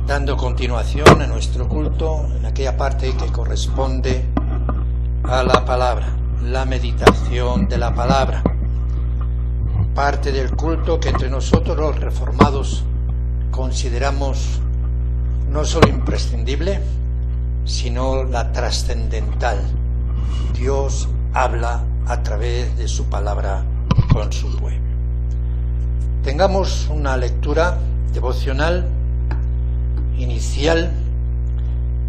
Dando continuación a nuestro culto en aquella parte que corresponde a la palabra, la meditación de la palabra, parte del culto que entre nosotros los reformados consideramos no solo imprescindible, sino la trascendental. Dios habla a través de su palabra con su pueblo. Tengamos una lectura devocional inicial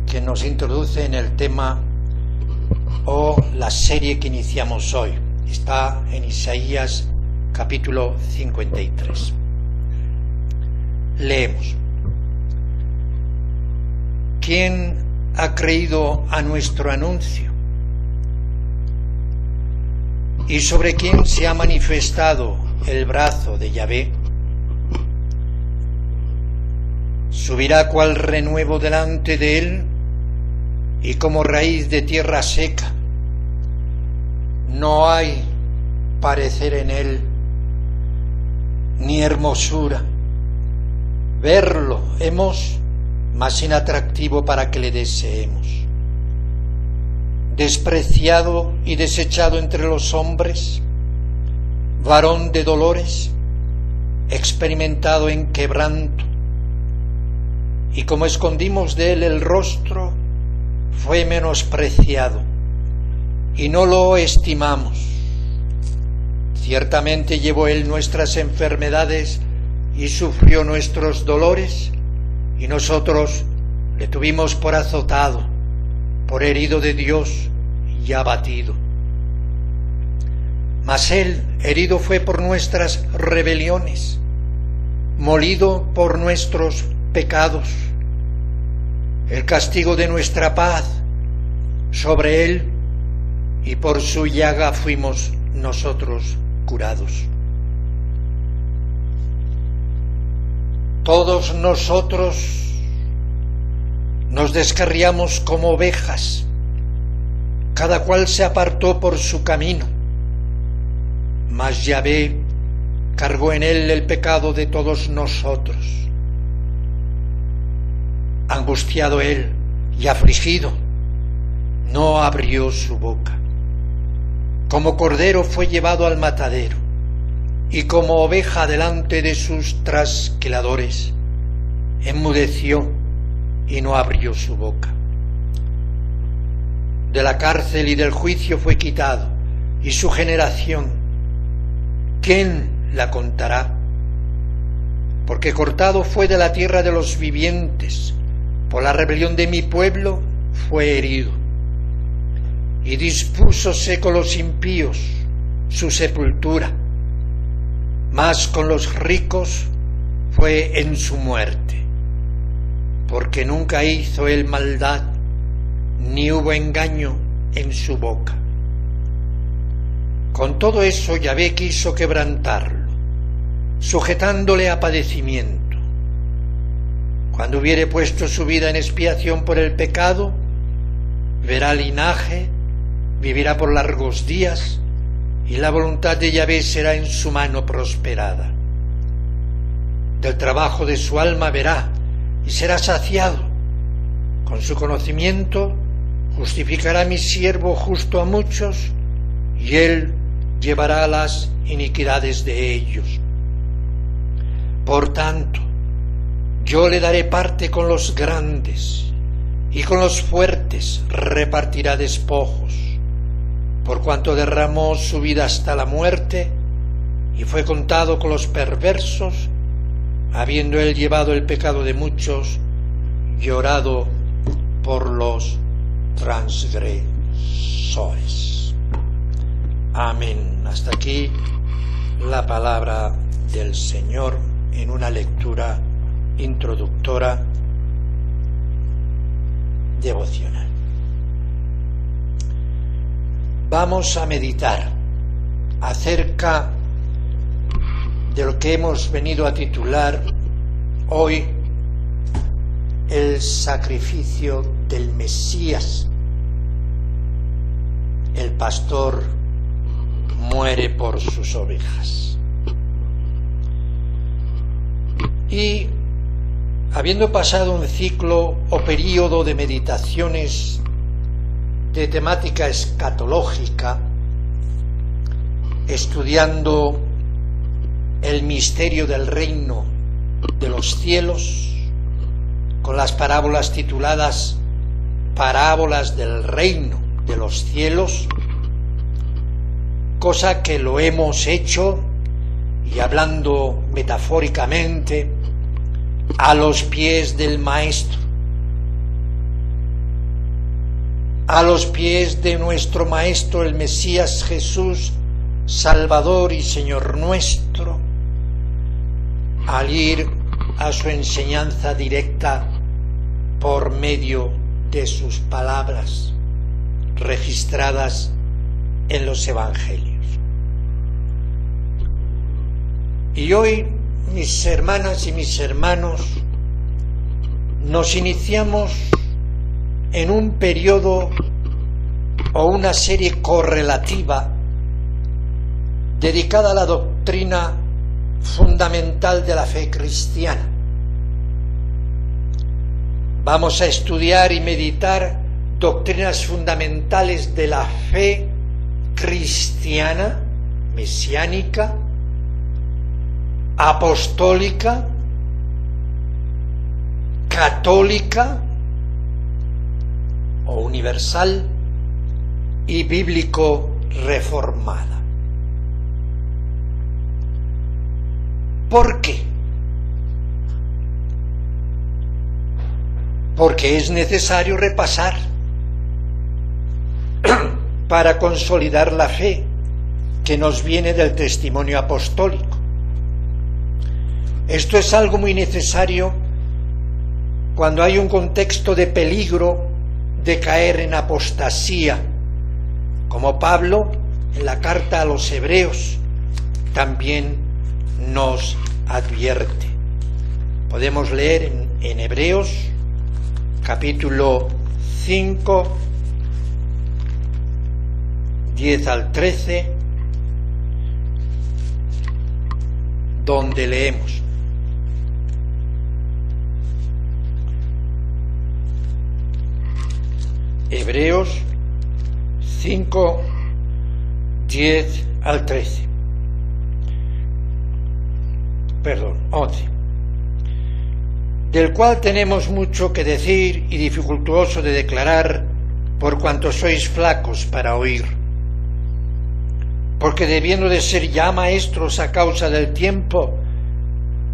que nos introduce en el tema o la serie que iniciamos hoy. Está en Isaías capítulo 53. Leemos. ¿Quién ha creído a nuestro anuncio? ¿Y sobre quién se ha manifestado el brazo de Yahvé? Subirá cual renuevo delante de él, y como raíz de tierra seca. No hay parecer en él, ni hermosura. Verlo hemos, mas inatractivo para que le deseemos. Despreciado y desechado entre los hombres, varón de dolores, experimentado en quebranto, y como escondimos de él el rostro, fue menospreciado, y no lo estimamos. Ciertamente llevó él nuestras enfermedades y sufrió nuestros dolores, y nosotros le tuvimos por azotado, por herido de Dios y abatido. Mas él herido fue por nuestras rebeliones, molido por nuestros pecados. El castigo de nuestra paz sobre él, y por su llaga fuimos nosotros curados. Todos nosotros nos descarriamos como ovejas, cada cual se apartó por su camino, mas Yahvé cargó en él el pecado de todos nosotros. Angustiado él y afligido, no abrió su boca. Como cordero fue llevado al matadero, y como oveja delante de sus trasquiladores, enmudeció y no abrió su boca. De la cárcel y del juicio fue quitado, y su generación, ¿quién la contará? Porque cortado fue de la tierra de los vivientes, por la rebelión de mi pueblo fue herido. Y dispúsose con los impíos su sepultura, mas con los ricos fue en su muerte. Porque nunca hizo él maldad, ni hubo engaño en su boca. Con todo eso Yahvé quiso quebrantarlo, sujetándole a padecimiento. Cuando hubiere puesto su vida en expiación por el pecado, verá linaje, vivirá por largos días, y la voluntad de Yahvé será en su mano prosperada. Del trabajo de su alma verá, y será saciado. Con su conocimiento justificará mi siervo justo a muchos, y él llevará las iniquidades de ellos. Por tanto, yo le daré parte con los grandes, y con los fuertes repartirá despojos, por cuanto derramó su vida hasta la muerte, y fue contado con los perversos, habiendo él llevado el pecado de muchos, llorado por los transgresores. Amén. Hasta aquí la palabra del Señor en una lectura introductora devocional. Vamos a meditar acerca de lo que hemos venido a titular hoy el sacrificio del Mesías pastor muere por sus ovejas. Y habiendo pasado un ciclo o período de meditaciones de temática escatológica, estudiando el misterio del reino de los cielos, con las parábolas tituladas Parábolas del reino de los cielos, cosa que lo hemos hecho, y hablando metafóricamente, a los pies del Maestro, a los pies de nuestro Maestro, el Mesías Jesús, Salvador y Señor nuestro, al ir a su enseñanza directa por medio de sus palabras registradas en los Evangelios. Y hoy, mis hermanas y mis hermanos, nos iniciamos en un periodo o una serie correlativa dedicada a la doctrina fundamental de la fe cristiana. Vamos a estudiar y meditar doctrinas fundamentales de la fe cristiana, mesiánica, apostólica, católica o universal y bíblico reformada. ¿Por qué? Porque es necesario repasar para consolidar la fe que nos viene del testimonio apostólico. Esto es algo muy necesario cuando hay un contexto de peligro de caer en apostasía, como Pablo en la carta a los Hebreos también nos advierte. Podemos leer en Hebreos capítulo 5, 10 al 13, donde leemos: Hebreos 5, 10 al 13. 11. Del cual tenemos mucho que decir y dificultuoso de declarar, por cuanto sois flacos para oír. Porque debiendo de ser ya maestros a causa del tiempo,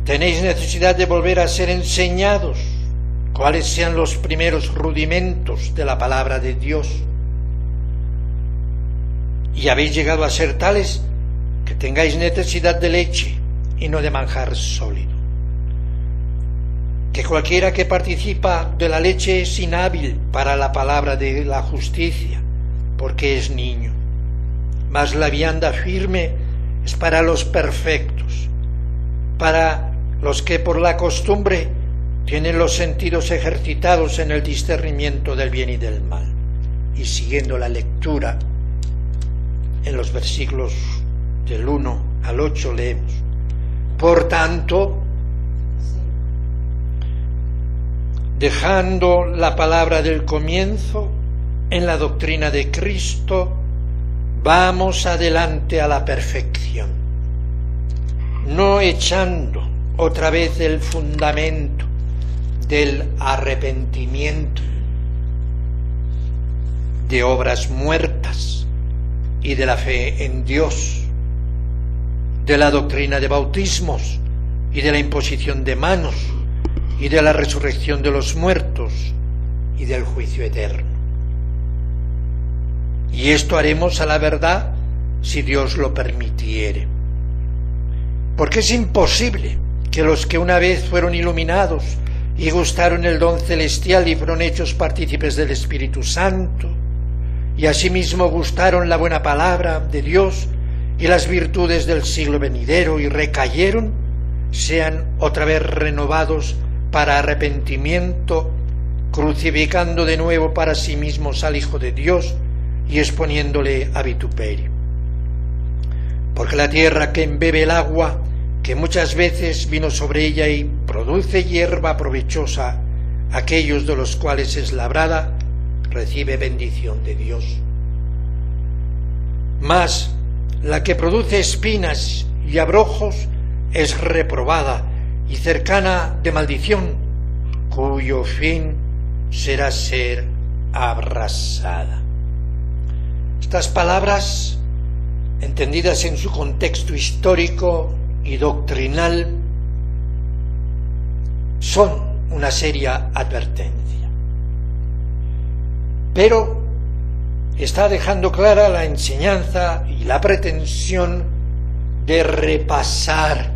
tenéis necesidad de volver a ser enseñados cuáles sean los primeros rudimentos de la palabra de Dios. Y habéis llegado a ser tales que tengáis necesidad de leche y no de manjar sólido. Que cualquiera que participa de la leche es inhábil para la palabra de la justicia, porque es niño. Mas la vianda firme es para los perfectos, para los que por la costumbre tienen los sentidos ejercitados en el discernimiento del bien y del mal. Y siguiendo la lectura, en los versículos del 1 al 8 leemos: Por tanto, dejando la palabra del comienzo en la doctrina de Cristo, vamos adelante a la perfección, no echando otra vez el fundamento del arrepentimiento, de obras muertas y de la fe en Dios, de la doctrina de bautismos y de la imposición de manos y de la resurrección de los muertos y del juicio eterno. Y esto haremos a la verdad si Dios lo permitiere. Porque es imposible que los que una vez fueron iluminados y gustaron el don celestial y fueron hechos partícipes del Espíritu Santo, y asimismo gustaron la buena palabra de Dios y las virtudes del siglo venidero y recayeron, sean otra vez renovados para arrepentimiento, crucificando de nuevo para sí mismos al Hijo de Dios y exponiéndole a vituperio. Porque la tierra que embebe el agua, que muchas veces vino sobre ella y produce hierba provechosa, aquellos de los cuales es labrada, recibe bendición de Dios. Mas la que produce espinas y abrojos es reprobada y cercana de maldición, cuyo fin será ser abrasada. Estas palabras, entendidas en su contexto histórico y doctrinal, son una seria advertencia. Pero está dejando clara la enseñanza y la pretensión de repasar,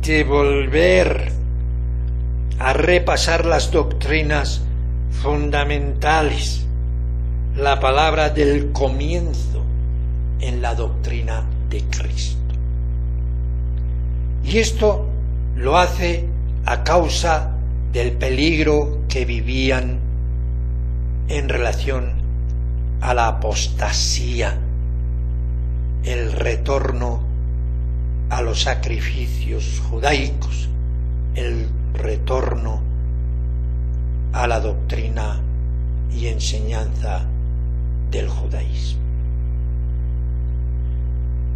de volver a repasar las doctrinas fundamentales, la palabra del comienzo en la doctrina de Cristo. Y esto lo hace a causa del peligro que vivían en relación a la apostasía, el retorno a los sacrificios judaicos, el retorno a la doctrina y enseñanza del judaísmo.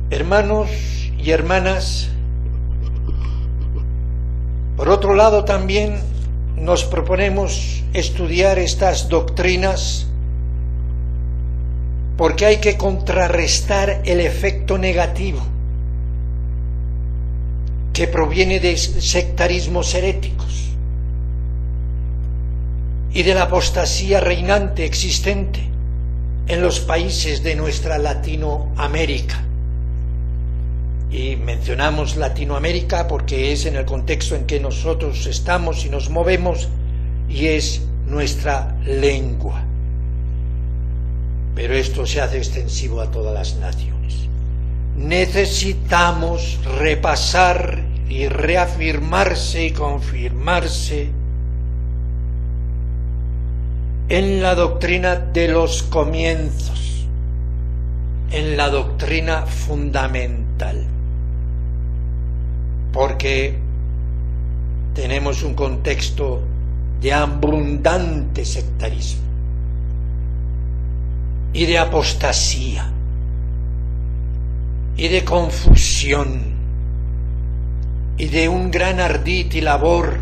Hermanos y hermanas, por otro lado también nos proponemos estudiar estas doctrinas porque hay que contrarrestar el efecto negativo que proviene de sectarismos heréticos y de la apostasía reinante existente en los países de nuestra Latinoamérica. Y mencionamos Latinoamérica porque es en el contexto en que nosotros estamos y nos movemos y es nuestra lengua. Pero esto se hace extensivo a todas las naciones. Necesitamos repasar y reafirmarse y confirmarse en la doctrina de los comienzos, en la doctrina fundamental, porque tenemos un contexto de abundante sectarismo y de apostasía y de confusión y de un gran ardid y labor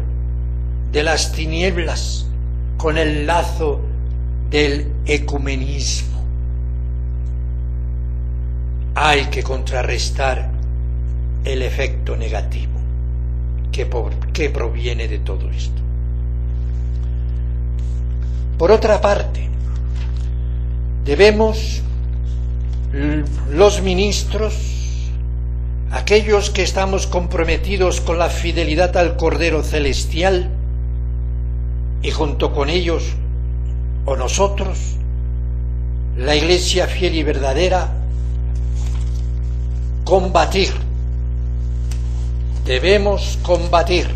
de las tinieblas con el lazo del ecumenismo. Hay que contrarrestar el efecto negativo que proviene de todo esto. Por otra parte, debemos los ministros, aquellos que estamos comprometidos con la fidelidad al Cordero Celestial, y junto con ellos, o nosotros, la Iglesia fiel y verdadera, debemos combatir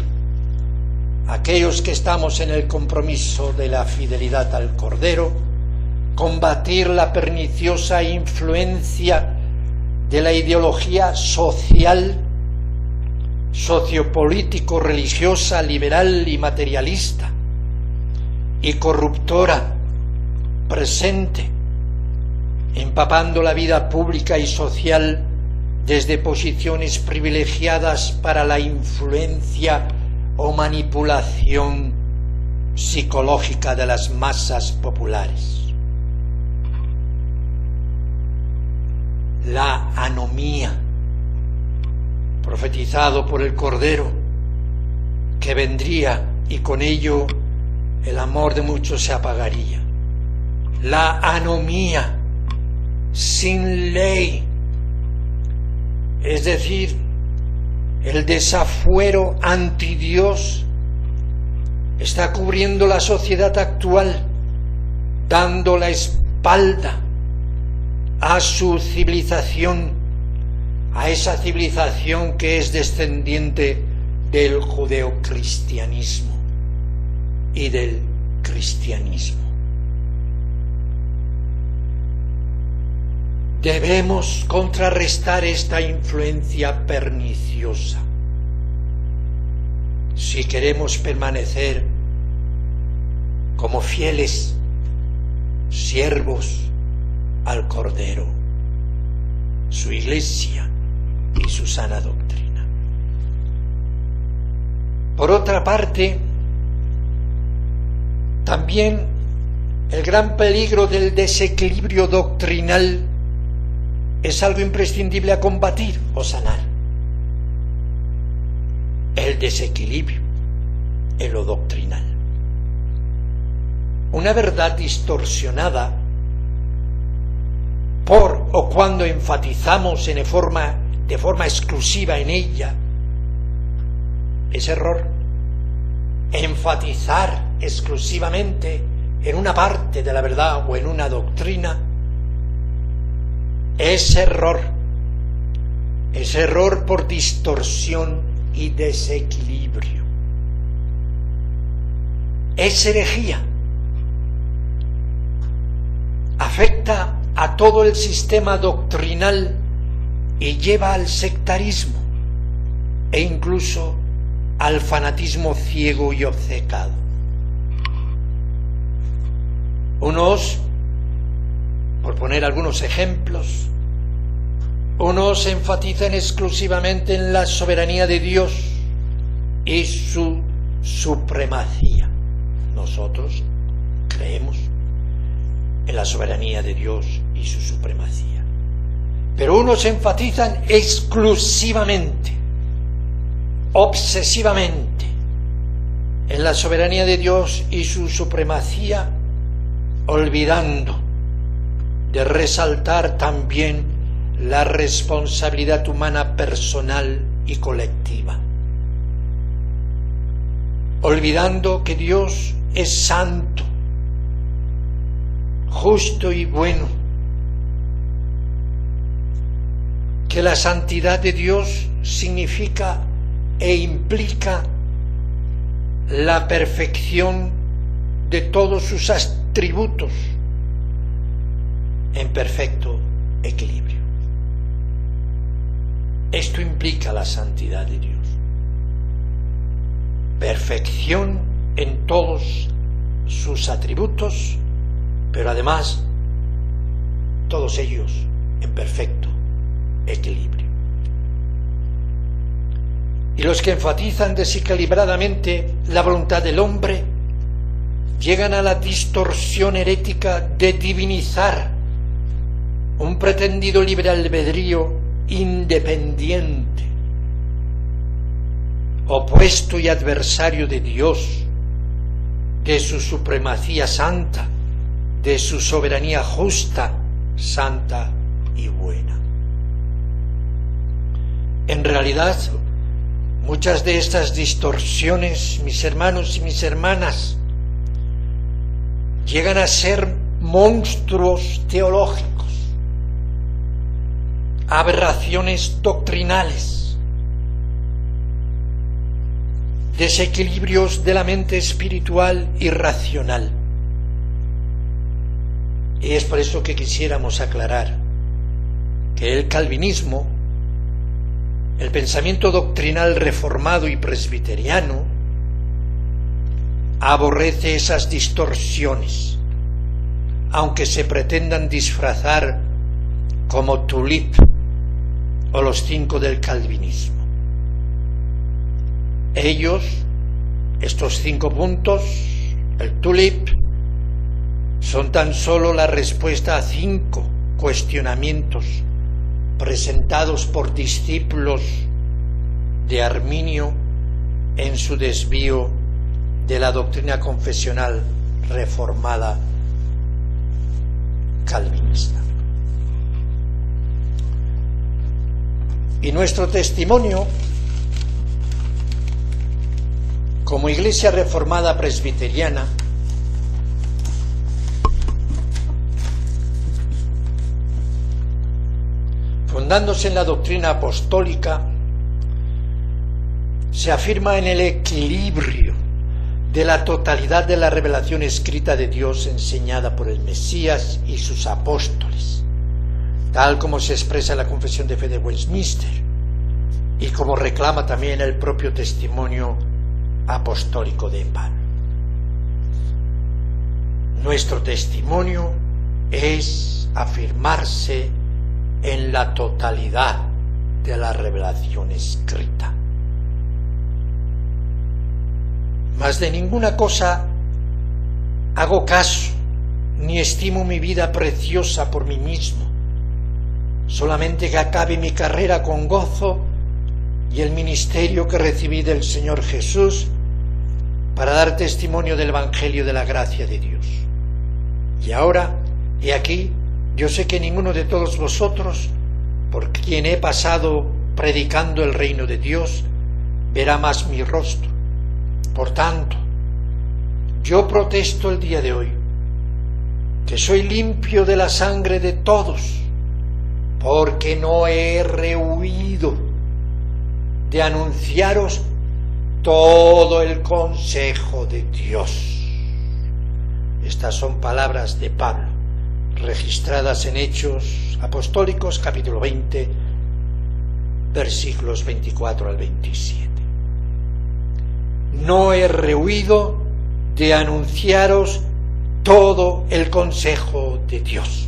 aquellos que estamos en el compromiso de la fidelidad al Cordero, combatir la perniciosa influencia de la ideología social, sociopolítico, religiosa, liberal y materialista, y corruptora, presente, empapando la vida pública y social desde posiciones privilegiadas para la influencia o manipulación psicológica de las masas populares. La anomía, profetizado por el Cordero, que vendría y con ello el amor de muchos se apagaría. La anomía sin ley, es decir, el desafuero anti Dios, está cubriendo la sociedad actual, dando la espalda a su civilización, a esa civilización que es descendiente del judeocristianismo y del cristianismo. Debemos contrarrestar esta influencia perniciosa si queremos permanecer como fieles siervos al Cordero, su Iglesia y su sana doctrina. Por otra parte, también el gran peligro del desequilibrio doctrinal es algo imprescindible a combatir o sanar. El desequilibrio en lo doctrinal. Una verdad distorsionada por o cuando enfatizamos de forma exclusiva en ella es error. Enfatizar exclusivamente en una parte de la verdad o en una doctrina es error. Es error por distorsión y desequilibrio. Es herejía. Afecta a todo el sistema doctrinal y lleva al sectarismo e incluso al fanatismo ciego y obcecado. Unos, por poner algunos ejemplos, unos enfatizan exclusivamente en la soberanía de Dios y su supremacía. Nosotros creemos en la soberanía de Dios y su supremacía. Pero unos enfatizan exclusivamente, obsesivamente, en la soberanía de Dios y su supremacía, olvidando de resaltar también la responsabilidad humana personal y colectiva, olvidando que Dios es santo, justo y bueno, que la santidad de Dios significa e implica la perfección de todos sus atributos en perfecto equilibrio. Esto implica la santidad de Dios. Perfección en todos sus atributos, pero además todos ellos en perfecto equilibrio. Y los que enfatizan desequilibradamente la voluntad del hombre llegan a la distorsión herética de divinizar un pretendido libre albedrío independiente, opuesto y adversario de Dios, de su supremacía santa, de su soberanía justa, santa y buena. En realidad, muchas de estas distorsiones, mis hermanos y mis hermanas, llegan a ser monstruos teológicos, aberraciones doctrinales, desequilibrios de la mente espiritual y racional. Y es por eso que quisiéramos aclarar que el calvinismo, el pensamiento doctrinal reformado y presbiteriano, aborrece esas distorsiones, aunque se pretendan disfrazar como tulip o los 5 del calvinismo. Ellos, estos 5 puntos, el tulip, son tan solo la respuesta a 5 cuestionamientos presentados por discípulos de Arminio en su desvío de la doctrina confesional reformada calvinista. Y nuestro testimonio como Iglesia Reformada Presbiteriana fundándose en la doctrina apostólica, se afirma en el equilibrio de la totalidad de la revelación escrita de Dios enseñada por el Mesías y sus apóstoles, tal como se expresa en la Confesión de Fe de Westminster y como reclama también el propio testimonio apostólico de Pablo. Nuestro testimonio es afirmarse en la totalidad de la revelación escrita. Mas de ninguna cosa hago caso, ni estimo mi vida preciosa por mí mismo, solamente que acabe mi carrera con gozo y el ministerio que recibí del Señor Jesús para dar testimonio del Evangelio de la gracia de Dios. Y ahora, he aquí, yo sé que ninguno de todos vosotros, por quien he pasado predicando el reino de Dios, verá más mi rostro. Por tanto, yo protesto el día de hoy, que soy limpio de la sangre de todos, porque no he rehuido de anunciaros todo el consejo de Dios. Estas son palabras de Pablo, registradas en Hechos Apostólicos, capítulo 20, versículos 24 al 27. No he rehuido de anunciaros todo el consejo de Dios,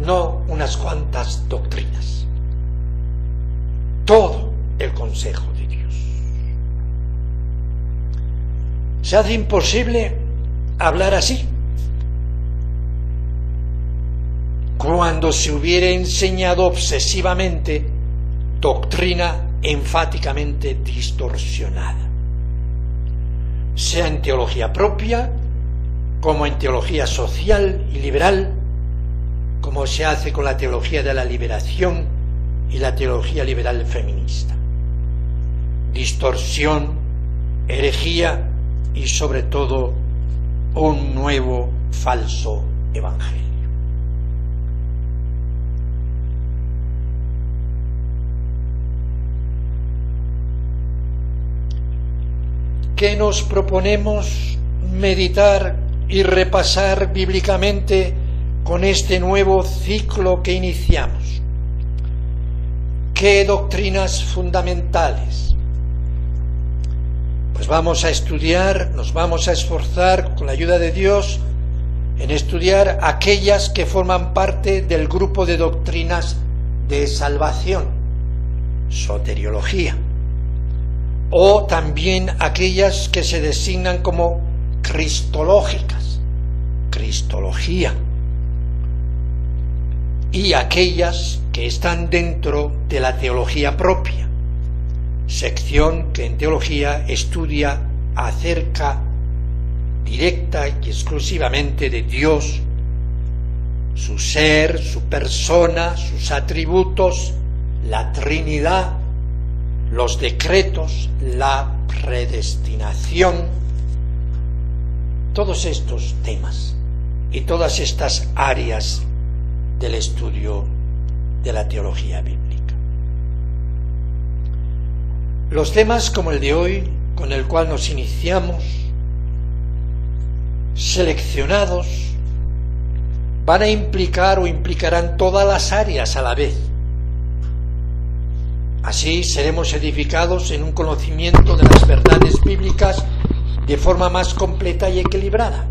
no unas cuantas doctrinas, todo el consejo de Dios. Se hace imposible hablar así cuando se hubiera enseñado obsesivamente doctrina enfáticamente distorsionada, sea en teología propia, como en teología social y liberal, como se hace con la teología de la liberación y la teología liberal feminista. Distorsión, herejía y sobre todo un nuevo falso evangelio. ¿Qué nos proponemos meditar y repasar bíblicamente con este nuevo ciclo que iniciamos? ¿Qué doctrinas fundamentales? Pues vamos a estudiar, nos vamos a esforzar con la ayuda de Dios en estudiar aquellas que forman parte del grupo de doctrinas de salvación, soteriología, o también aquellas que se designan como cristológicas, cristología, y aquellas que están dentro de la teología propia, sección que en teología estudia acerca directa y exclusivamente de Dios, su ser, su persona, sus atributos, la Trinidad, los decretos, la predestinación, todos estos temas y todas estas áreas del estudio de la teología bíblica. Los temas como el de hoy, con el cual nos iniciamos, seleccionados, van a implicar o implicarán todas las áreas a la vez. Así seremos edificados en un conocimiento de las verdades bíblicas de forma más completa y equilibrada.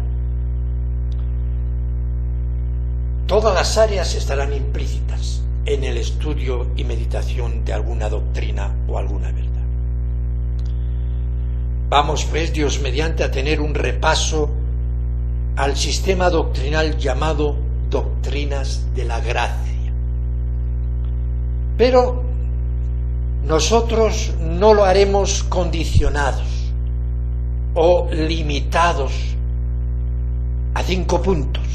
Todas las áreas estarán implícitas en el estudio y meditación de alguna doctrina o alguna verdad. Vamos, pues, Dios mediante, a tener un repaso al sistema doctrinal llamado doctrinas de la gracia. Pero nosotros no lo haremos condicionados o limitados a 5 puntos,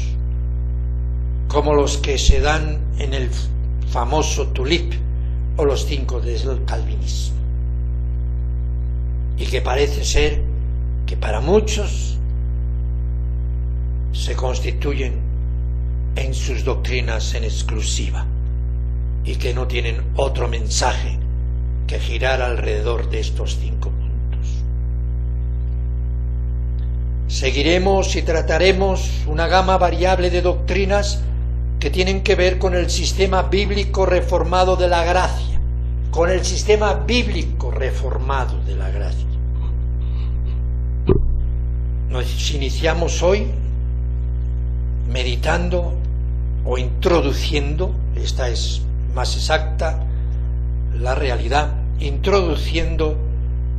como los que se dan en el famoso tulip o los 5 del calvinismo, y que parece ser que para muchos se constituyen en sus doctrinas en exclusiva y que no tienen otro mensaje que girar alrededor de estos 5 puntos. Seguiremos y trataremos una gama variable de doctrinas que tienen que ver con el sistema bíblico reformado de la gracia, con el sistema bíblico reformado de la gracia. Nos iniciamos hoy meditando o introduciendo, esta es más exacta la realidad, introduciendo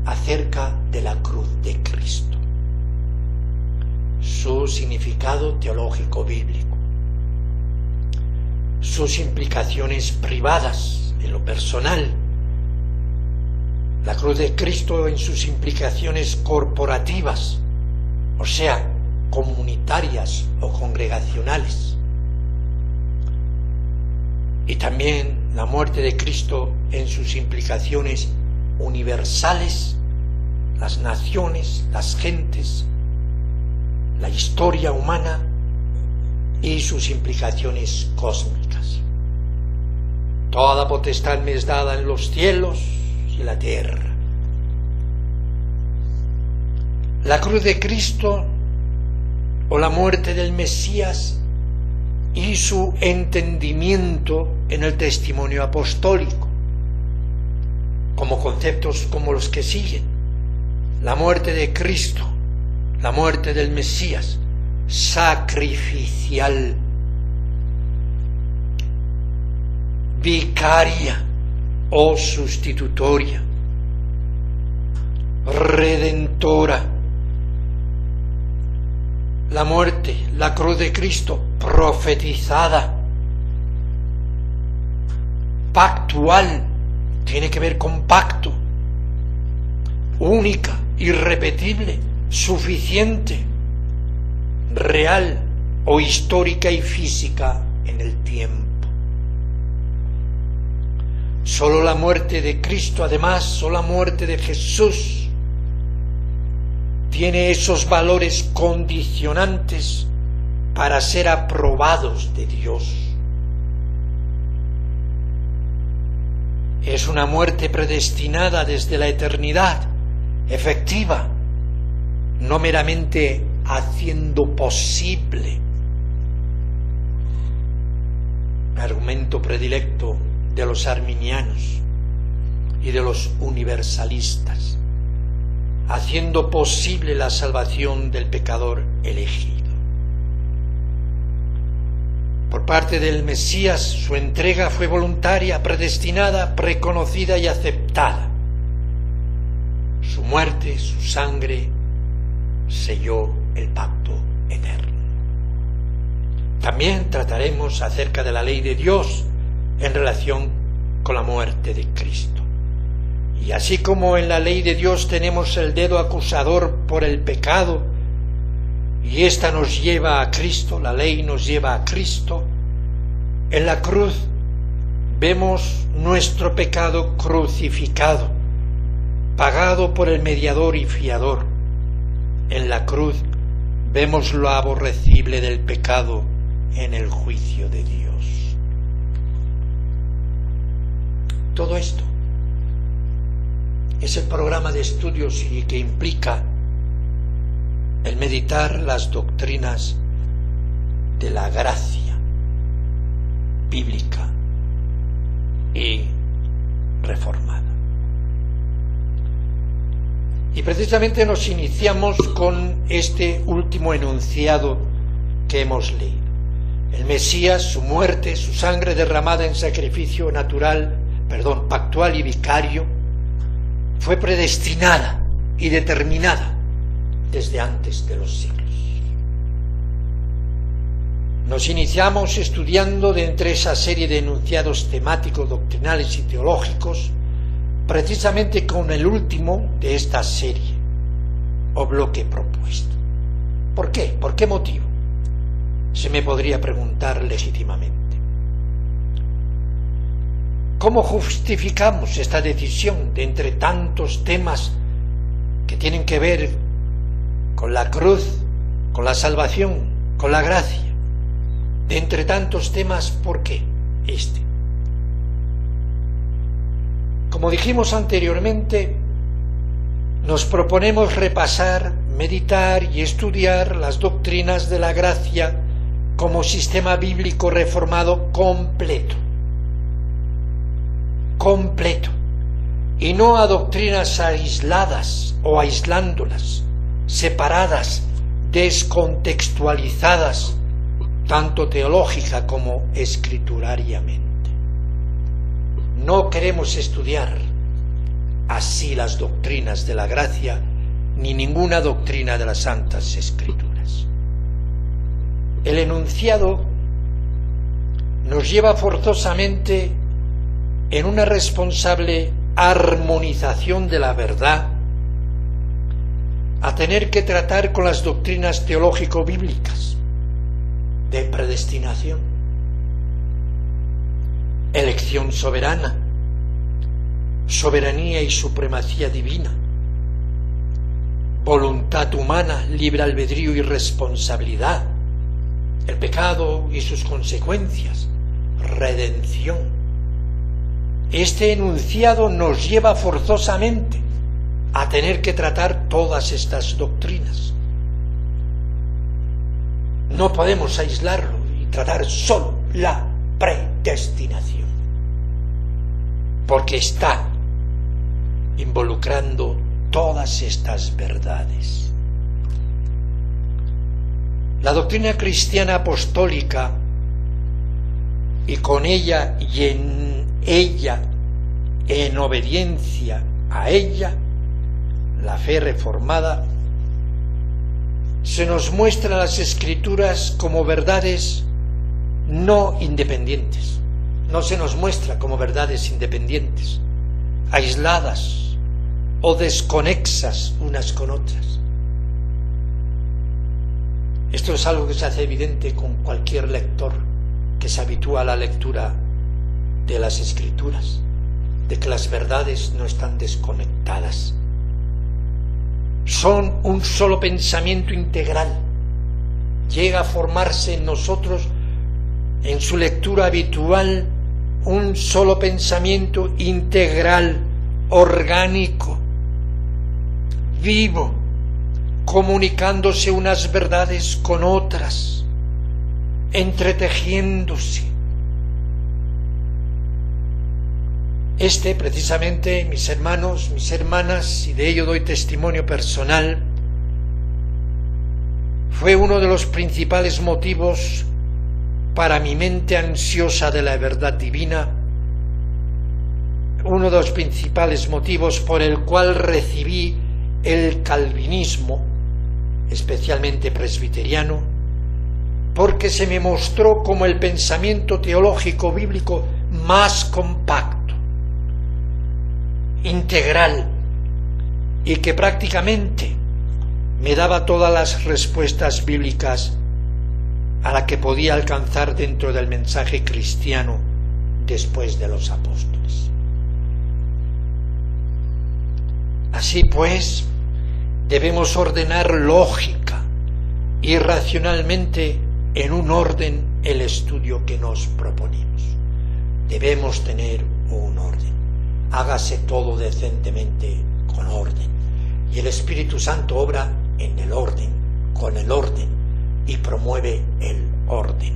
acerca de la cruz de Cristo, su significado teológico bíblico, sus implicaciones privadas en lo personal, la cruz de Cristo en sus implicaciones corporativas, o sea, comunitarias o congregacionales, y también la muerte de Cristo en sus implicaciones universales, las naciones, las gentes, la historia humana y sus implicaciones cósmicas. Toda potestad me es dada en los cielos y la tierra. La cruz de Cristo o la muerte del Mesías y su entendimiento en el testimonio apostólico, como conceptos como los que siguen: la muerte de Cristo, la muerte del Mesías, sacrificial, vicaria o sustitutoria, redentora. La muerte, la cruz de Cristo, profetizada, pactual, tiene que ver con pacto, única, irrepetible, suficiente, real o histórica y física en el tiempo. Solo la muerte de Cristo, además, solo la muerte de Jesús tiene esos valores condicionantes para ser aprobados de Dios. Es una muerte predestinada desde la eternidad, efectiva, no meramente haciendo posible. Argumento predilecto de los arminianos y de los universalistas, haciendo posible la salvación del pecador elegido. Por parte del Mesías, su entrega fue voluntaria, predestinada, preconocida y aceptada. Su muerte, su sangre, selló el pacto eterno. También trataremos acerca de la ley de Dios en relación con la muerte de Cristo. Y así como en la ley de Dios tenemos el dedo acusador por el pecado, y ésta nos lleva a Cristo, la ley nos lleva a Cristo, en la cruz vemos nuestro pecado crucificado, pagado por el mediador y fiador. En la cruz vemos lo aborrecible del pecado en el juicio de Dios. Todo esto es el programa de estudios y que implica el meditar las doctrinas de la gracia bíblica y reformada. Y precisamente nos iniciamos con este último enunciado que hemos leído. El Mesías, su muerte, su sangre derramada en sacrificio pactual y vicario, fue predestinada y determinada desde antes de los siglos. Nos iniciamos estudiando de entre esa serie de enunciados temáticos, doctrinales y teológicos, precisamente con el último de esta serie, o bloque propuesto. ¿Por qué? ¿Por qué motivo? Se me podría preguntar legítimamente. ¿Cómo justificamos esta decisión de entre tantos temas que tienen que ver con la cruz, con la salvación, con la gracia? De entre tantos temas, ¿por qué este? Como dijimos anteriormente, nos proponemos repasar, meditar y estudiar las doctrinas de la gracia como sistema bíblico reformado completo, y no a doctrinas aisladas o aislándolas, separadas, descontextualizadas, tanto teológica como escriturariamente. No queremos estudiar así las doctrinas de la gracia, ni ninguna doctrina de las Santas Escrituras. El enunciado nos lleva forzosamente en una responsable armonización de la verdad a tener que tratar con las doctrinas teológico-bíblicas de predestinación, elección soberana, soberanía y supremacía divina, voluntad humana, libre albedrío y responsabilidad, el pecado y sus consecuencias, redención. Este enunciado nos lleva forzosamente a tener que tratar todas estas doctrinas. No podemos aislarlo y tratar solo la predestinación, porque está involucrando todas estas verdades. La doctrina cristiana apostólica, y con ella y en ella, en obediencia a ella, la fe reformada, se nos muestra las Escrituras como verdades no independientes. No se nos muestra como verdades independientes, aisladas o desconexas unas con otras. Esto es algo que se hace evidente con cualquier lector que se habitúa a la lectura de las Escrituras, de que las verdades no están desconectadas. Son un solo pensamiento integral. Llega a formarse en nosotros, en su lectura habitual, un solo pensamiento integral, orgánico, vivo, comunicándose unas verdades con otras, entretejiéndose. Este, precisamente, mis hermanos, mis hermanas, y de ello doy testimonio personal, fue uno de los principales motivos para mi mente ansiosa de la verdad divina, uno de los principales motivos por el cual recibí el calvinismo, especialmente presbiteriano, porque se me mostró como el pensamiento teológico bíblico más compacto, integral, y que prácticamente me daba todas las respuestas bíblicas a la que podía alcanzar dentro del mensaje cristiano después de los apóstoles. Así pues, debemos ordenar lógica y racionalmente en un orden el estudio que nos proponemos. Debemos tener un orden. Hágase todo decentemente con orden. Y el Espíritu Santo obra en el orden, con el orden, y promueve el orden.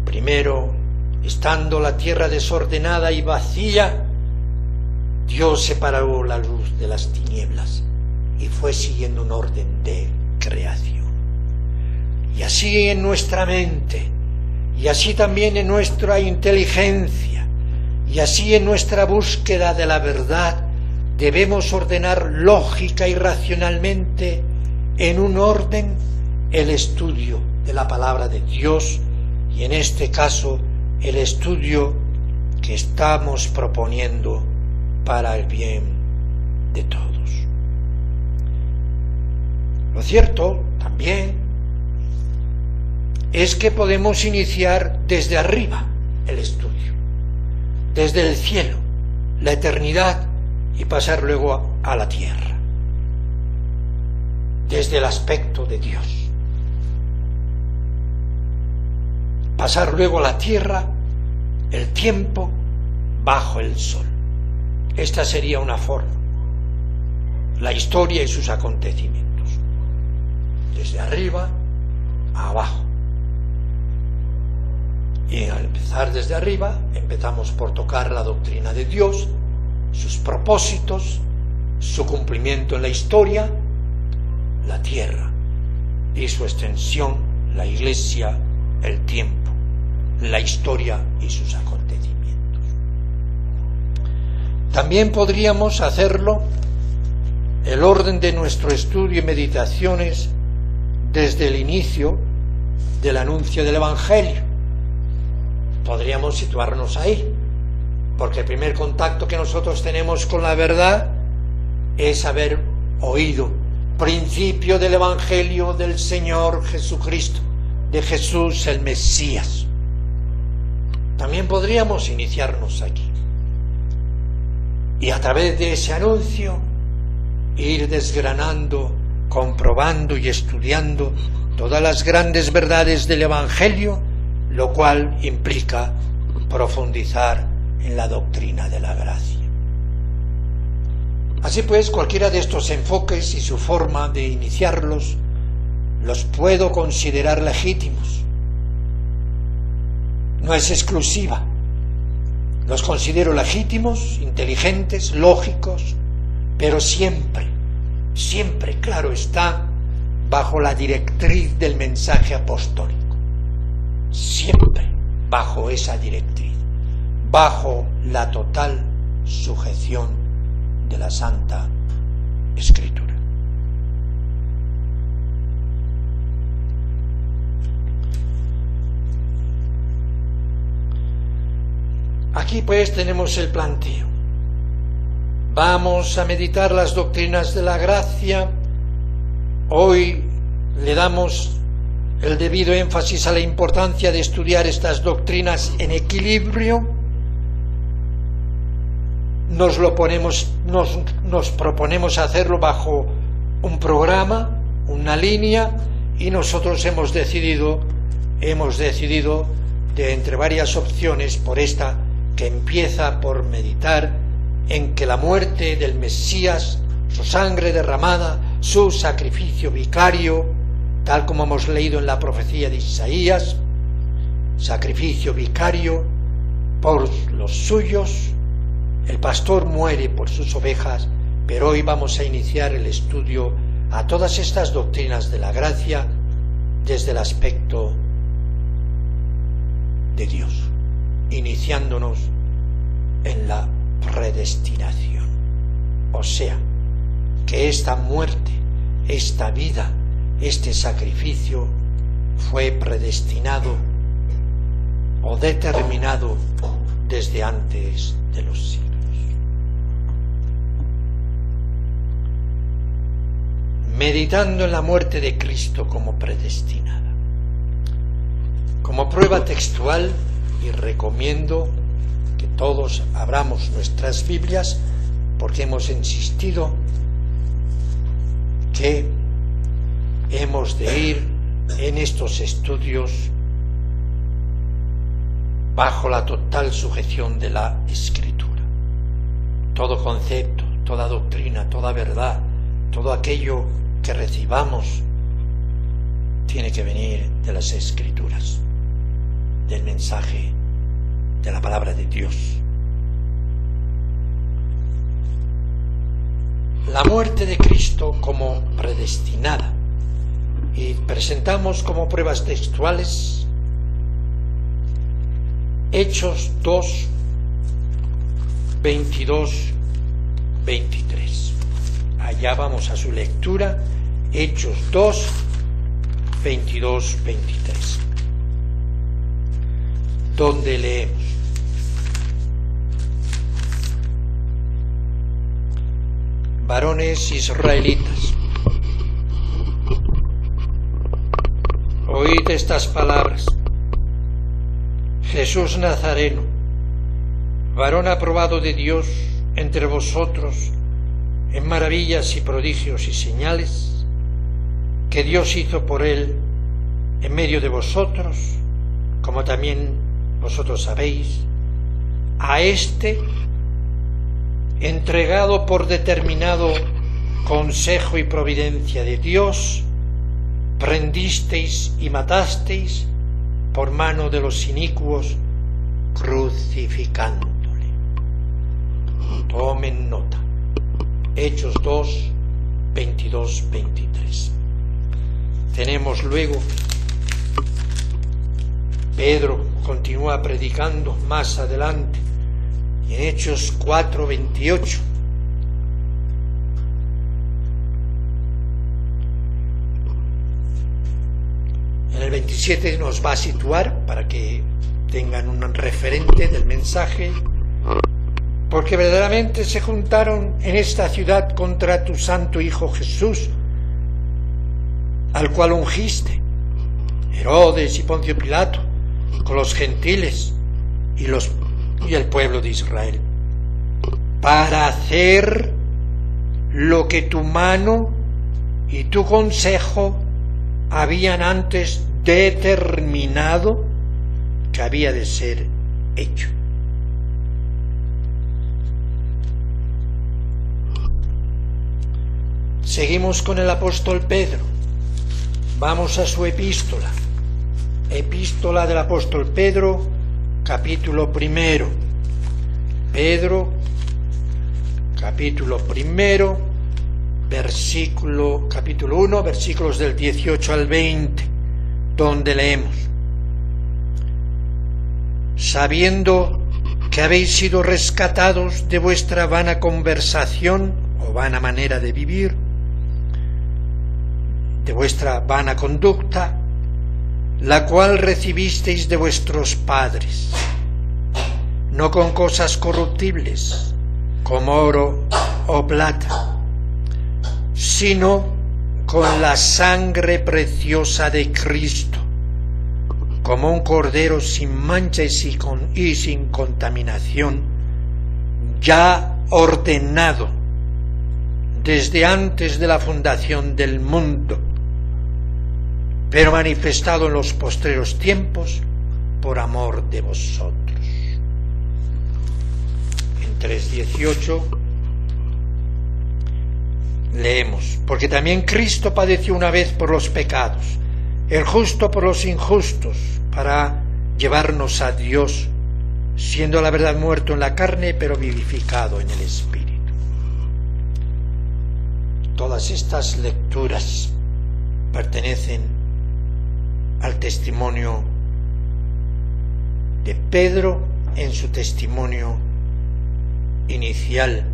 Primero, estando la tierra desordenada y vacía, Dios separó la luz de las tinieblas y fue siguiendo un orden de creación. Y así en nuestra mente, y así también en nuestra inteligencia, y así en nuestra búsqueda de la verdad, debemos ordenar lógica y racionalmente en un orden el estudio de la palabra de Dios, y en este caso el estudio que estamos proponiendo para el bien de todos. Lo cierto también es que podemos iniciar desde arriba el estudio, desde el cielo, la eternidad, y pasar luego a la tierra, desde el aspecto de Dios. Pasar luego a la tierra, el tiempo bajo el sol. Esta sería una forma, la historia y sus acontecimientos, desde arriba a abajo, Y al empezar desde arriba, empezamos por tocar la doctrina de Dios, sus propósitos, su cumplimiento en la historia, la tierra y su extensión, la Iglesia, el tiempo, la historia y sus acontecimientos. También podríamos hacerlo el orden de nuestro estudio y meditaciones desde el inicio del anuncio del Evangelio. Podríamos situarnos ahí, porque el primer contacto que nosotros tenemos con la verdad es haber oído principio del Evangelio del Señor Jesucristo, de Jesús el Mesías. También podríamos iniciarnos aquí y a través de ese anuncio ir desgranando, comprobando y estudiando todas las grandes verdades del Evangelio, lo cual implica profundizar en la doctrina de la gracia. Así pues, cualquiera de estos enfoques y su forma de iniciarlos los puedo considerar legítimos. No es exclusiva. Los considero legítimos, inteligentes, lógicos, pero siempre, claro está, bajo la directriz del mensaje apostólico. Siempre bajo esa directriz, bajo la total sujeción de la Santa Escritura. Aquí pues tenemos el planteo. Vamos a meditar las doctrinas de la gracia. Hoy le damos el debido énfasis a la importancia de estudiar estas doctrinas en equilibrio. Nos proponemos hacerlo bajo un programa, una línea, y nosotros hemos decidido de entre varias opciones por esta que empieza por meditar en que la muerte del Mesías, su sangre derramada, su sacrificio vicario, tal como hemos leído en la profecía de Isaías, sacrificio vicario por los suyos, el pastor muere por sus ovejas, pero hoy vamos a iniciar el estudio a todas estas doctrinas de la gracia desde el aspecto de Dios, iniciándonos en la predestinación. O sea, que esta muerte, esta vida, este sacrificio fue predestinado o determinado desde antes de los siglos. Meditando en la muerte de Cristo como predestinada. Como prueba textual, y recomiendo que todos abramos nuestras Biblias, porque hemos insistido que hemos de ir en estos estudios bajo la total sujeción de la Escritura. Todo concepto, toda doctrina, toda verdad, todo aquello que recibamos tiene que venir de las Escrituras, del mensaje de la palabra de Dios. La muerte de Cristo como predestinada, y presentamos como pruebas textuales Hechos 2, 22, 23. Allá vamos a su lectura, Hechos 2, 22, 23, donde leemos: varones israelitas, oíd estas palabras. Jesús Nazareno, varón aprobado de Dios entre vosotros en maravillas y prodigios y señales, que Dios hizo por él en medio de vosotros, como también vosotros sabéis, a éste, entregado por determinado consejo y providencia de Dios, prendisteis y matasteis por mano de los inicuos, crucificándole. Tomen nota. Hechos 2, 22, 23. Tenemos luego, Pedro continúa predicando más adelante, en Hechos 4, 28. En el 27 nos va a situar para que tengan un referente del mensaje. Porque verdaderamente se juntaron en esta ciudad contra tu santo Hijo Jesús, al cual ungiste, Herodes y Poncio Pilato, con los gentiles y el pueblo de Israel, para hacer lo que tu mano y tu consejo habían antes determinado que había de ser hecho. Seguimos con el apóstol Pedro. Vamos a su epístola. Epístola del apóstol Pedro, capítulo 1. Pedro, capítulo 1, capítulo 1, versículos del 18 al 20, donde leemos: sabiendo que habéis sido rescatados de vuestra vana conversación o vana manera de vivir, de vuestra vana conducta, la cual recibisteis de vuestros padres, no con cosas corruptibles, como oro o plata, sino con la sangre preciosa de Cristo, como un cordero sin mancha y sin contaminación, ya ordenado desde antes de la fundación del mundo, pero manifestado en los postreros tiempos por amor de vosotros. En 3:18 leemos: porque también Cristo padeció una vez por los pecados, el justo por los injustos, para llevarnos a Dios, siendo la verdad muerto en la carne, pero vivificado en el Espíritu. Todas estas lecturas pertenecen al testimonio de Pedro en su testimonio inicial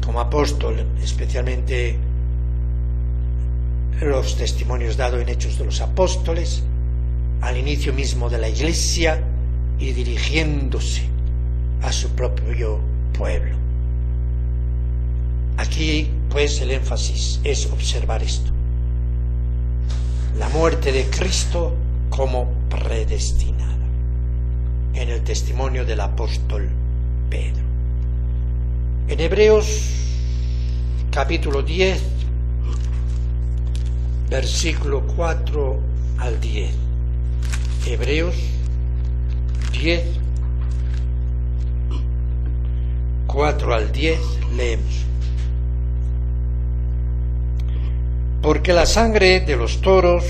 como apóstol, especialmente los testimonios dados en Hechos de los Apóstoles, al inicio mismo de la Iglesia y dirigiéndose a su propio pueblo. Aquí, pues, el énfasis es observar esto: la muerte de Cristo como predestinada, en el testimonio del apóstol Pedro. En Hebreos capítulo 10, versículo 4 al 10. Hebreos 10, 4 al 10, leemos: porque la sangre de los toros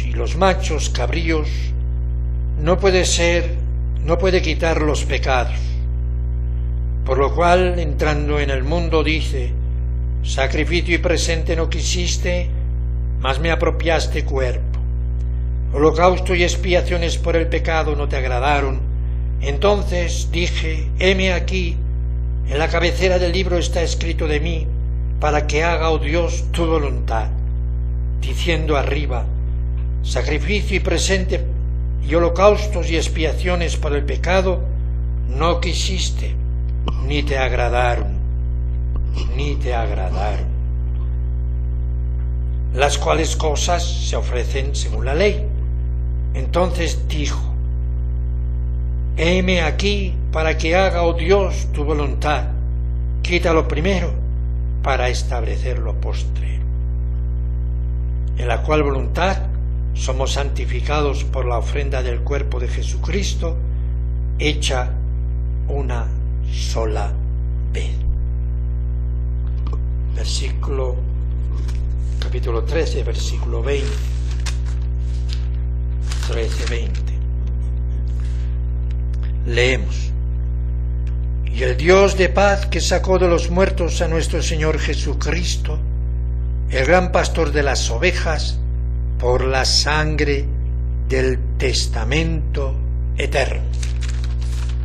y los machos cabríos no puede quitar los pecados, por lo cual, entrando en el mundo, dice: sacrificio y presente no quisiste, mas me apropiaste cuerpo. Holocausto y expiaciones por el pecado no te agradaron. Entonces dije: heme aquí, en la cabecera del libro está escrito de mí, para que haga, oh Dios, tu voluntad. Diciendo arriba: sacrificio y presente y holocaustos y expiaciones por el pecado no quisiste, ni te agradaron, las cuales cosas se ofrecen según la ley. Entonces dijo: heme aquí, para que haga, oh Dios, tu voluntad. Quita lo primero para establecer lo postrero, en la cual voluntad somos santificados por la ofrenda del cuerpo de Jesucristo, hecha una sola vez. Capítulo 13, versículo 20. 13, 20. Leemos: Y el Dios de paz, que sacó de los muertos a nuestro Señor Jesucristo, el gran pastor de las ovejas, por la sangre del testamento eterno.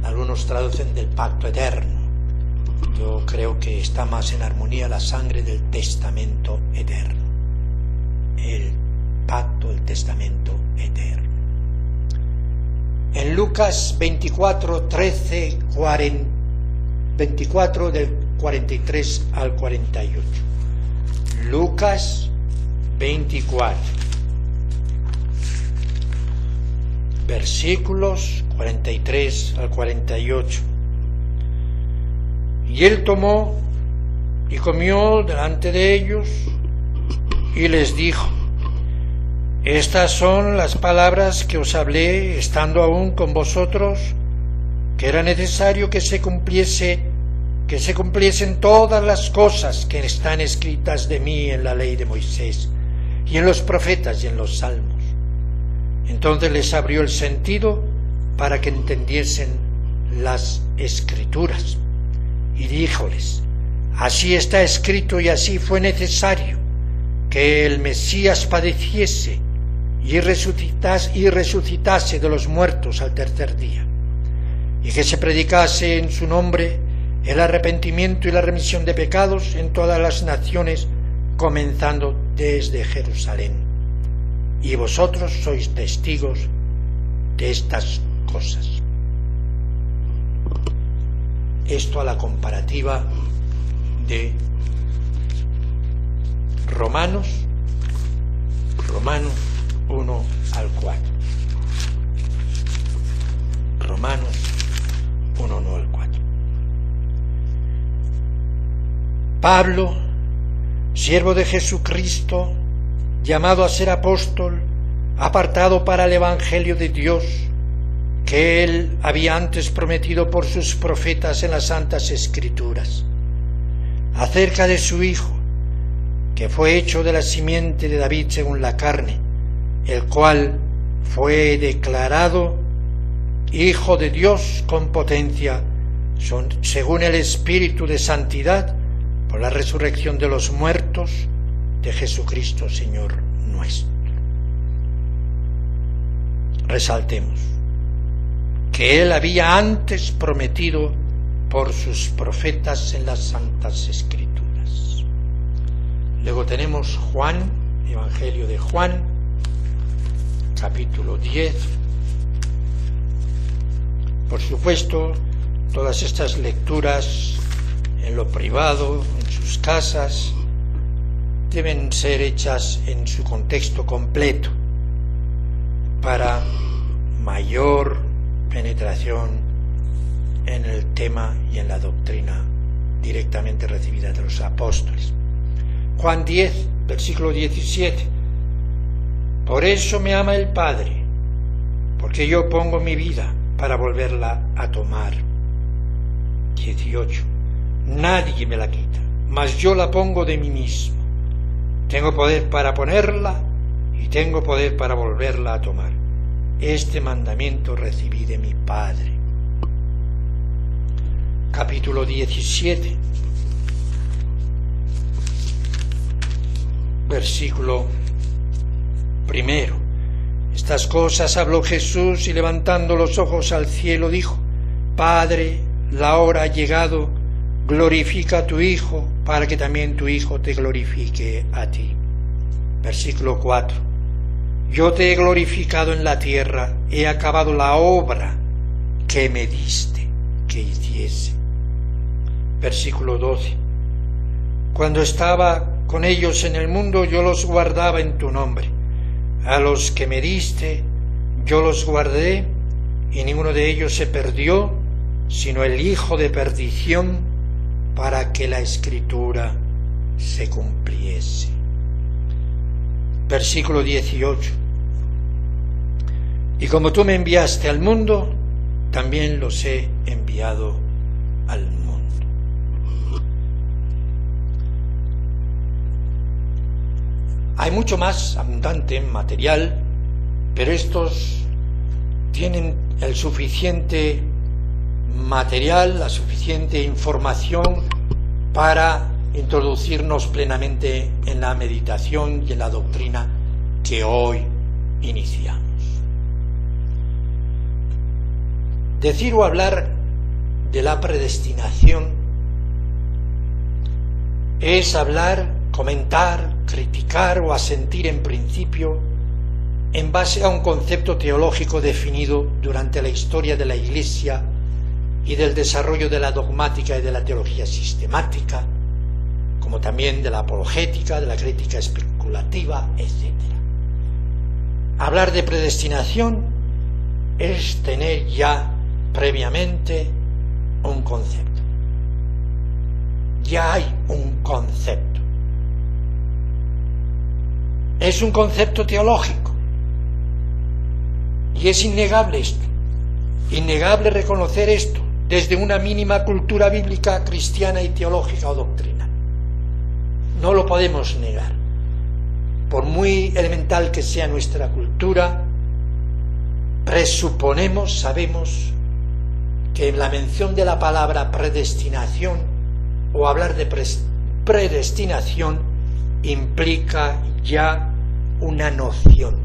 Algunos traducen del pacto eterno. Yo creo que está más en armonía la sangre del testamento eterno. El pacto, el testamento eterno. En Lucas 24, 13, 24 del 43 al 48. Lucas 24, versículos 43 al 48. Y él tomó y comió delante de ellos y les dijo: Estas son las palabras que os hablé estando aún con vosotros, que era necesario que se cumpliesen todas las cosas que están escritas de mí en la ley de Moisés, y en los profetas y en los salmos. Entonces les abrió el sentido para que entendiesen las Escrituras, y díjoles: Así está escrito y así fue necesario que el Mesías padeciese y resucitase de los muertos al tercer día, y que se predicase en su nombre el arrepentimiento y la remisión de pecados en todas las naciones, comenzando desde Jerusalén. Y vosotros sois testigos de estas cosas. Esto a la comparativa de Romanos 1 al 4. Romanos 1 al 4. Pablo, siervo de Jesucristo, llamado a ser apóstol, apartado para el Evangelio de Dios, que él había antes prometido por sus profetas en las Santas Escrituras, acerca de su Hijo, que fue hecho de la simiente de David según la carne, el cual fue declarado Hijo de Dios con potencia, según el Espíritu de santidad, por la resurrección de los muertos de Jesucristo Señor nuestro. Resaltemos que él había antes prometido por sus profetas en las Santas Escrituras. Luego tenemos Juan, Evangelio de Juan, capítulo 10. Por supuesto, todas estas lecturas en lo privado, en sus casas, deben ser hechas en su contexto completo para mayor penetración en el tema y en la doctrina directamente recibida de los apóstoles. Juan 10, versículo 17. Por eso me ama el Padre, porque yo pongo mi vida para volverla a tomar. 18. Nadie me la quita, mas yo la pongo de mí mismo. Tengo poder para ponerla y tengo poder para volverla a tomar. Este mandamiento recibí de mi Padre. Capítulo 17, versículo 1. Estas cosas habló Jesús y levantando los ojos al cielo dijo: Padre, la hora ha llegado, glorifica a tu Hijo, para que también tu Hijo te glorifique a ti. Versículo 4. Yo te he glorificado en la tierra, he acabado la obra que me diste que hiciese. Versículo 12. Cuando estaba con ellos en el mundo, yo los guardaba en tu nombre. A los que me diste, yo los guardé, y ninguno de ellos se perdió, sino el hijo de perdición, para que la Escritura se cumpliese. Versículo 18. Y como tú me enviaste al mundo, también los he enviado al mundo. Hay mucho más abundante material, pero estos tienen el suficiente material, la suficiente información para introducirnos plenamente en la meditación y en la doctrina que hoy iniciamos. Decir o hablar de la predestinación es hablar, comentar, criticar o asentir en principio en base a un concepto teológico definido durante la historia de la Iglesia y del desarrollo de la dogmática y de la teología sistemática, como también de la apologética, de la crítica especulativa, etc. Hablar de predestinación es tener ya previamente un concepto. Ya hay un concepto. Es un concepto teológico. Y es innegable esto. Innegable reconocer esto desde una mínima cultura bíblica, cristiana y teológica o doctrinal. No lo podemos negar. Por muy elemental que sea nuestra cultura, presuponemos, sabemos, que en la mención de la palabra predestinación o hablar de predestinación implica ya una noción,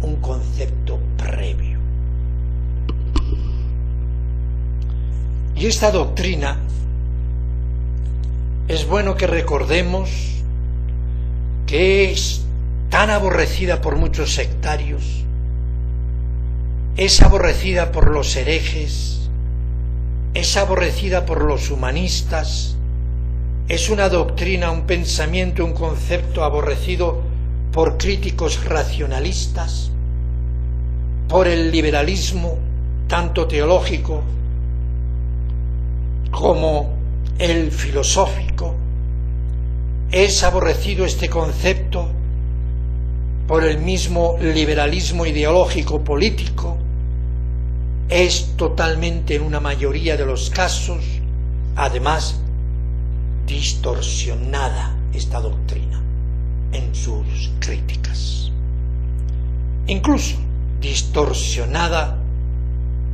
un concepto previo. Y esta doctrina es bueno que recordemos que es tan aborrecida por muchos sectarios, es aborrecida por los herejes, es aborrecida por los humanistas, es una doctrina, un pensamiento, un concepto aborrecido por críticos racionalistas, por el liberalismo, tanto teológico como el filosófico. Es aborrecido este concepto por el mismo liberalismo ideológico político. Es totalmente, en una mayoría de los casos, además, distorsionada esta doctrina en sus críticas. Incluso distorsionada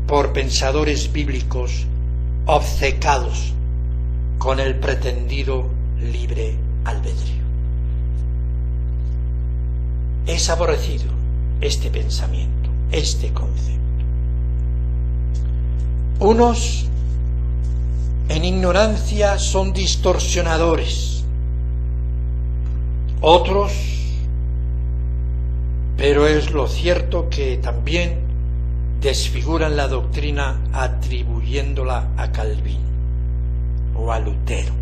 por pensadores bíblicos obcecados con el pretendido libre albedrío. Es aborrecido este pensamiento, este concepto. Unos, en ignorancia, son distorsionadores. Otros, pero es lo cierto que también desfiguran la doctrina atribuyéndola a Calvino o a Lutero.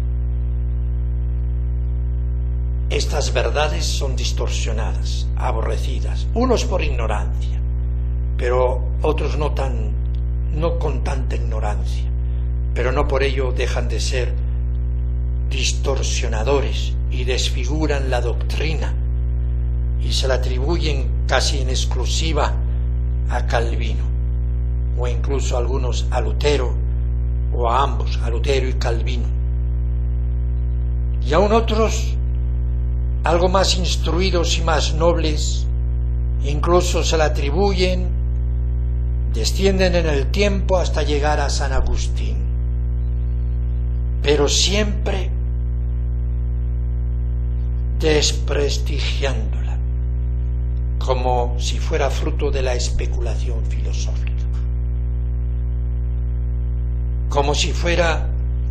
Estas verdades son distorsionadas, aborrecidas, unos por ignorancia, pero otros no con tanta ignorancia, pero no por ello dejan de ser distorsionadores y desfiguran la doctrina y se la atribuyen casi en exclusiva a Calvino, o incluso algunos a Lutero, o a ambos, a Lutero y Calvino. Y aún otros, algo más instruidos y más nobles, incluso se la atribuyen, descienden en el tiempo hasta llegar a San Agustín, pero siempre desprestigiándola, como si fuera fruto de la especulación filosófica, como si fuera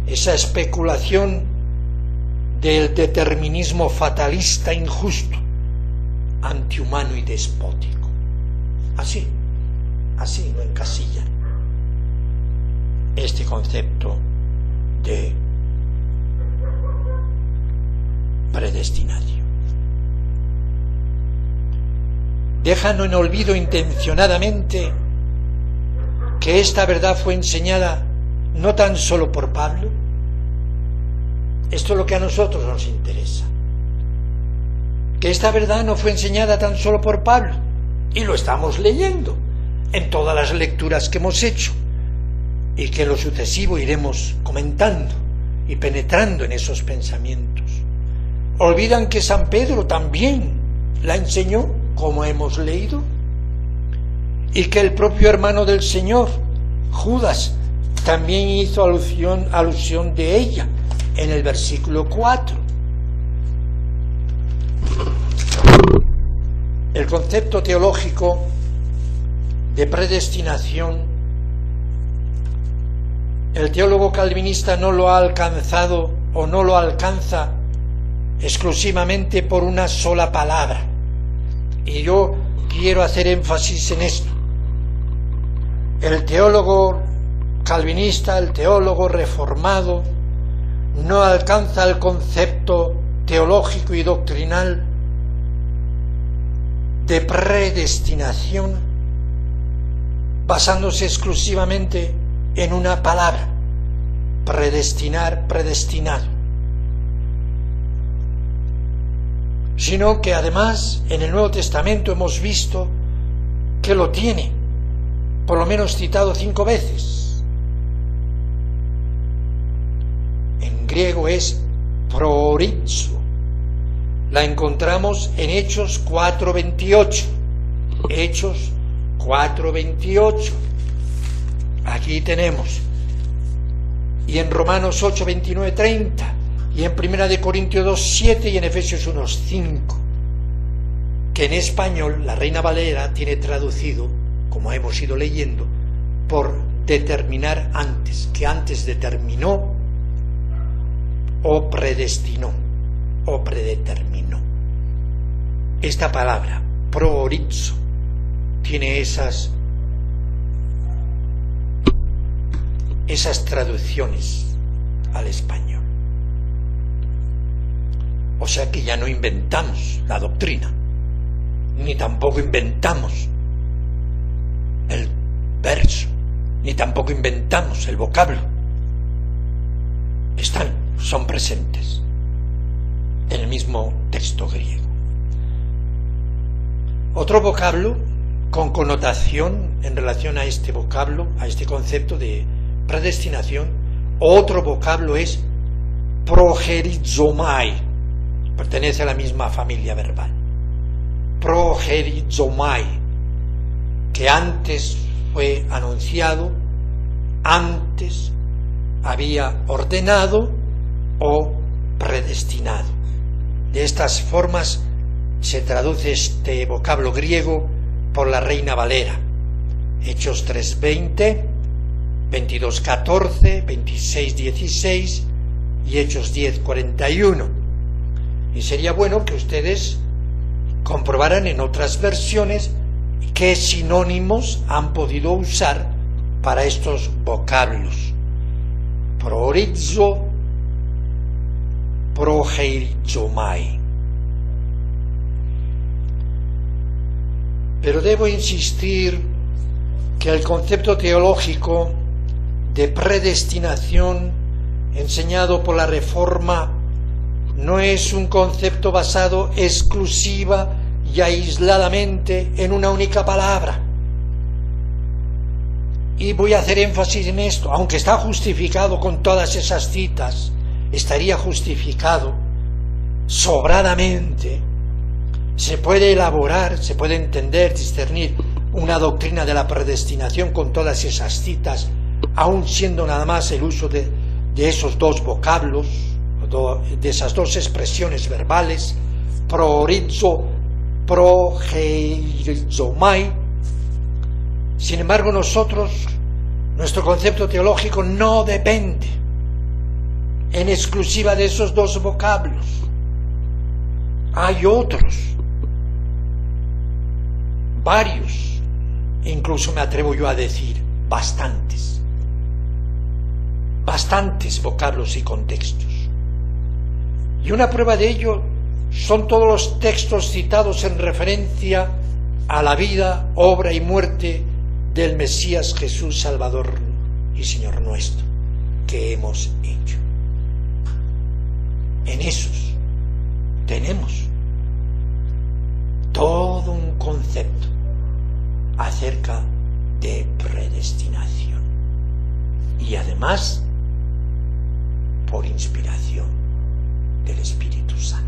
esa especulación del determinismo fatalista injusto, antihumano y despótico. Así lo encasillan este concepto de predestinación. Dejan en olvido intencionadamente que esta verdad fue enseñada no tan solo por Pablo. Esto es lo que a nosotros nos interesa. Que esta verdad no fue enseñada tan solo por Pablo, y lo estamos leyendo en todas las lecturas que hemos hecho, y que en lo sucesivo iremos comentando y penetrando en esos pensamientos. Olvidan que San Pedro también la enseñó, como hemos leído, y que el propio hermano del Señor, Judas, también hizo alusión de ella en el versículo 4. El concepto teológico de predestinación, el teólogo calvinista no lo ha alcanzado o no lo alcanza exclusivamente por una sola palabra. Y yo quiero hacer énfasis en esto. El teólogo calvinista, el teólogo reformado, no alcanza el concepto teológico y doctrinal de predestinación basándose exclusivamente en una palabra: predestinar, predestinado, sino que además en el Nuevo Testamento hemos visto que lo tiene, por lo menos citado 5 veces. En griego es proorizo. La encontramos en Hechos 4:28. Hechos 4:28. Aquí tenemos. Y en Romanos 8:29-30. Y en 1 Corintios 2:7 y en Efesios 1:5. Que en español la Reina Valera tiene traducido, como hemos ido leyendo, por determinar antes, que antes determinó o predestinó o predeterminó. Esta palabra, proorizo, tiene esas traducciones al español. O sea que ya no inventamos la doctrina, ni tampoco inventamos el verso, ni tampoco inventamos el vocablo. Son presentes en el mismo texto griego. Otro vocablo con connotación en relación a este vocablo, a este concepto de predestinación, otro vocablo es progerizomai, pertenece a la misma familia verbal. Progerizomai, que antes fue anunciado, antes había ordenado o predestinado. De estas formas se traduce este vocablo griego por la Reina Valera. Hechos 3:20, 22:14, 26:16 y Hechos 10:41. Y sería bueno que ustedes comprobaran en otras versiones qué sinónimos han podido usar para estos vocablos. Proorizo, progerizomai. Pero debo insistir que el concepto teológico de predestinación enseñado por la Reforma no es un concepto basado exclusiva y aisladamente en una única palabra. Y voy a hacer énfasis en esto, aunque está justificado con todas esas citas, estaría justificado sobradamente. Se puede elaborar, se puede entender, discernir una doctrina de la predestinación con todas esas citas, aun siendo nada más el uso de esos dos vocablos, de esas dos expresiones verbales, proorizo, progerizomai. Sin embargo, nuestro concepto teológico no depende en exclusiva de esos dos vocablos. Hay otros, varios, incluso me atrevo yo a decir, bastantes vocablos y contextos. Y una prueba de ello son todos los textos citados en referencia a la vida, obra y muerte del Mesías Jesús Salvador y Señor nuestro, que hemos hecho. En esos tenemos todo un concepto acerca de predestinación y además por inspiración del Espíritu Santo.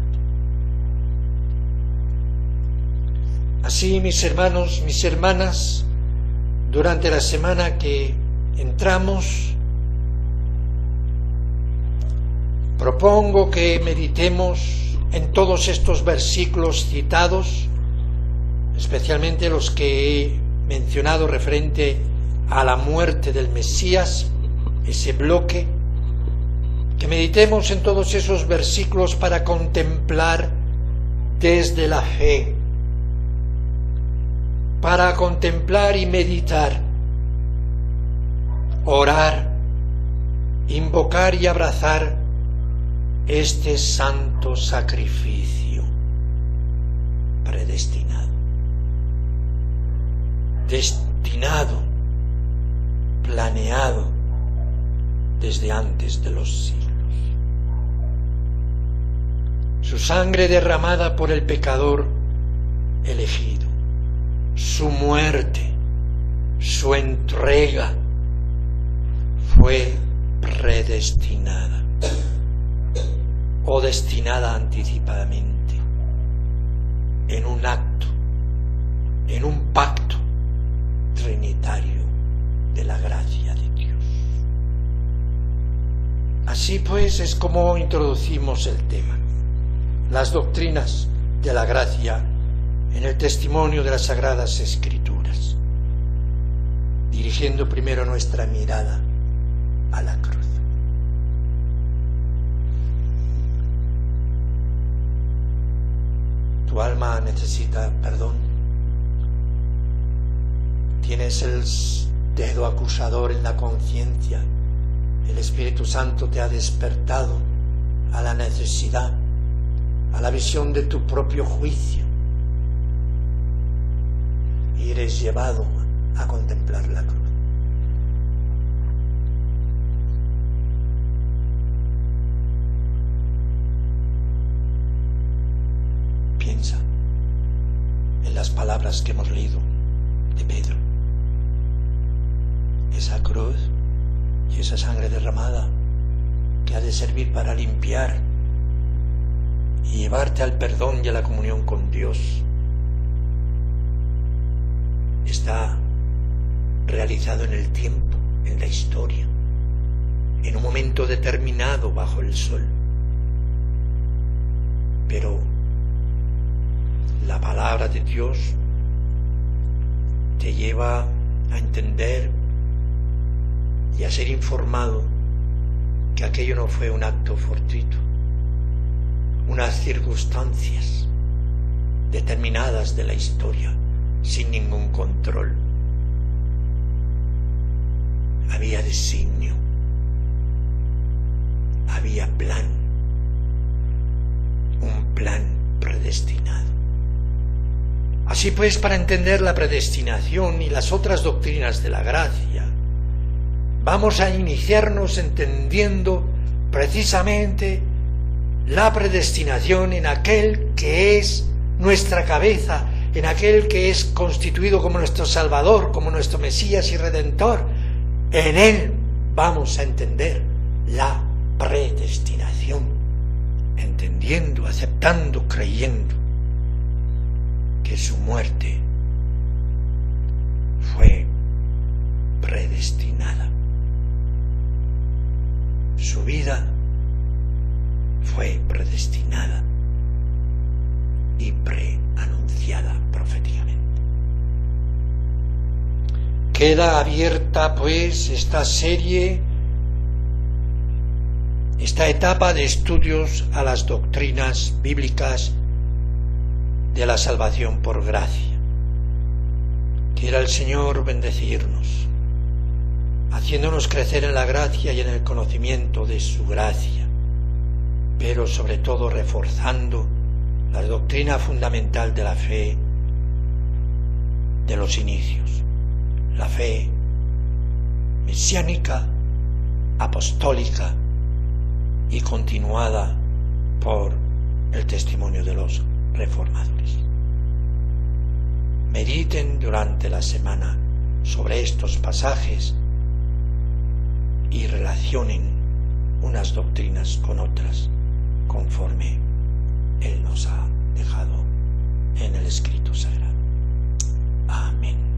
Así, mis hermanos, mis hermanas, durante la semana que entramos propongo que meditemos en todos estos versículos citados, especialmente los que he mencionado referente a la muerte del Mesías, ese bloque, que meditemos en todos esos versículos para contemplar desde la fe, para contemplar y meditar, orar, invocar y abrazar este santo sacrificio predestinado, destinado, planeado desde antes de los siglos. Su sangre derramada por el pecador elegido, su muerte, su entrega fue predestinada o destinada anticipadamente en un acto, en un pacto trinitario de la gracia de Dios. Así pues es como introducimos el tema, las doctrinas de la gracia en el testimonio de las Sagradas Escrituras, dirigiendo primero nuestra mirada a la cruz. Tu alma necesita perdón. Tienes el dedo acusador en la conciencia. El Espíritu Santo te ha despertado a la necesidad, a la visión de tu propio juicio. Y eres llevado a contemplar la cruz. Piensa en las palabras que hemos leído de Pedro. Esa cruz y esa sangre derramada que ha de servir para limpiar y llevarte al perdón y a la comunión con Dios, está realizado en el tiempo, en la historia, en un momento determinado bajo el sol. Pero la palabra de Dios te lleva a entender y a ser informado que aquello no fue un acto fortuito, unas circunstancias determinadas de la historia, sin ningún control. Había designio, había plan, un plan predestinado. Así pues, para entender la predestinación y las otras doctrinas de la gracia, vamos a iniciarnos entendiendo precisamente la predestinación en aquel que es nuestra cabeza, en aquel que es constituido como nuestro Salvador, como nuestro Mesías y Redentor. En él vamos a entender la predestinación, entendiendo, aceptando, creyendo que su muerte fue predestinada. Su vida fue predestinada y preanunciada proféticamente. Queda abierta, pues, esta serie, esta etapa de estudios a las doctrinas bíblicas de la salvación por gracia. Quiera el Señor bendecirnos, haciéndonos crecer en la gracia y en el conocimiento de su gracia, pero sobre todo reforzando la doctrina fundamental de la fe de los inicios, la fe mesiánica, apostólica y continuada por el testimonio de los reformadores. Mediten durante la semana sobre estos pasajes y relacionen unas doctrinas con otras conforme Él nos ha dejado en el Escrito Sagrado. Amén.